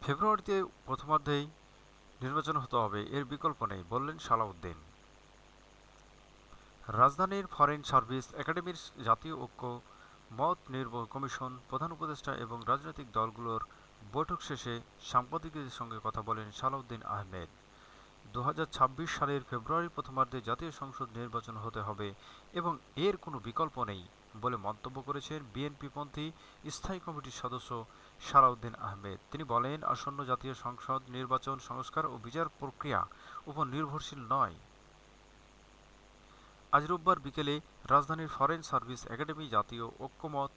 ফেব্রুয়ারিতে প্রথমার্ধেই নির্বাচন হতে হবে, এর বিকল্প নেই, বললেন সালাউদ্দিন। রাজধানীর ফরেন সার্ভিস একাডেমির জাতীয় ঐক্য মত কমিশন প্রধান উপদেষ্টা এবং রাজনৈতিক দলগুলোর বৈঠক শেষে সাংবাদিকদের সঙ্গে কথা বলেন সালাউদ্দিন আহমেদ। ২০২৬ সালের ফেব্রুয়ারির প্রথমার্ধে জাতীয় সংসদ নির্বাচন হতে হবে এবং এর কোনো বিকল্প নেই বলে মন্তব্য করেছেন বিএনপিপন্থী স্থায়ী কমিটির সদস্য সালাউদ্দিন আহমেদ। তিনি বলেন, আসন্ন জাতীয় সংসদ নির্বাচন সংস্কার ও বিচার প্রক্রিয়া উপর নির্ভরশীল নয়। আজ রোববার বিকেলে রাজধানীর ফরেন সার্ভিস একাডেমি জাতীয় ঐক্যমত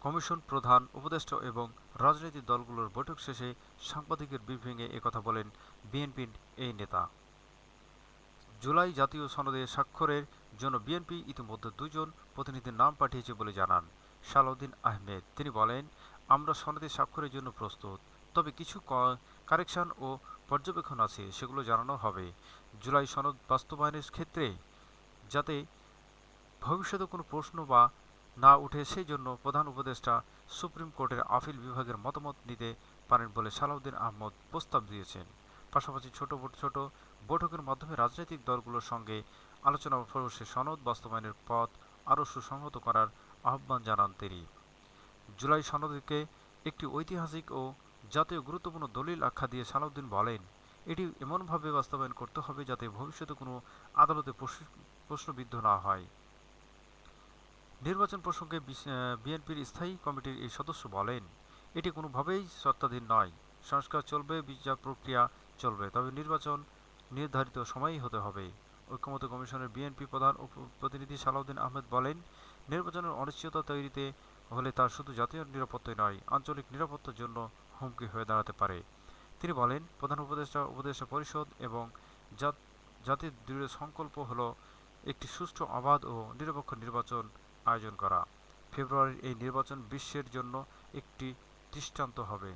কমিশন প্রধান উপদেষ্টা এবং রাজনৈতিক দলগুলোর বৈঠক শেষে সাংবাদিকের ব্রিফিংয়ে একথা বলেন বিএনপির এই নেতা। জুলাই জাতীয় সনদে স্বাক্ষরের জন্য বিএনপি ইতিমধ্যে ২ জন প্রতিনিধির নাম পাঠিয়েছে বলে জানান সালাউদ্দিন আহমেদ। তিনি বলেন, আমরা সনদে স্বাক্ষরের জন্য প্রস্তুত, তবে কিছু কারেকশন ও পর্যবেক্ষণ আছে, সেগুলো জানানো হবে। জুলাই সনদ বাস্তবায়নের ক্ষেত্রে যাতে ভবিষ্যতে কোনো প্রশ্ন বা না উঠে সেই জন্য প্রধান উপদেষ্টা সুপ্রিম কোর্টের আপিল বিভাগের মতামত নিতে পারেন বলে সালাউদ্দিন আহমেদ প্রস্তাব দিয়েছেন। পাশাপাশি ছোট বৈঠকের মাধ্যমে রাজনৈতিক দলগুলোর সঙ্গে আলোচনা পরামর্শে সনদ বাস্তবায়নের পথ আরও সুসংহত করার আহ্বান জানান তিনি। জুলাই সনদকে একটি ঐতিহাসিক ও জাতীয় গুরুত্বপূর্ণ দলিল আখ্যা দিয়ে সালাউদ্দিন বলেন, এটি এমনভাবে বাস্তবায়ন করতে হবে যাতে ভবিষ্যতে কোনো আদালতে প্রশ্নবিদ্ধ না হয়। নির্বাচন প্রসঙ্গে বিএনপির স্থায়ী কমিটির এই সদস্য বলেন, এটি কোনোভাবেই শর্তাধীন নয়। সংস্কার চলবে, বিচার প্রক্রিয়া চলবে, তবে নির্বাচন নির্ধারিত সময়েই হতে হবে। ঐক্যমত্য কমিশনের বিএনপি প্রধান প্রতিনিধি সালাউদ্দিন আহমেদ বলেন, নির্বাচনের অনিশ্চয়তা তৈরিতে হলে তা শুধু জাতীয় নিরাপত্তাই নয়, আঞ্চলিক নিরাপত্তার জন্য হুমকি হয়ে দাঁড়াতে পারে। তিনি বলেন, প্রধান উপদেষ্টা পরিষদ এবং জাতির দৃঢ় সংকল্প হল একটি সুষ্ঠু, অবাধ ও নিরপেক্ষ নির্বাচন আয়োজন করা। ফেব্রুয়ারির এই নির্বাচন বিশ্বের জন্য একটি দৃষ্টান্ত হবে।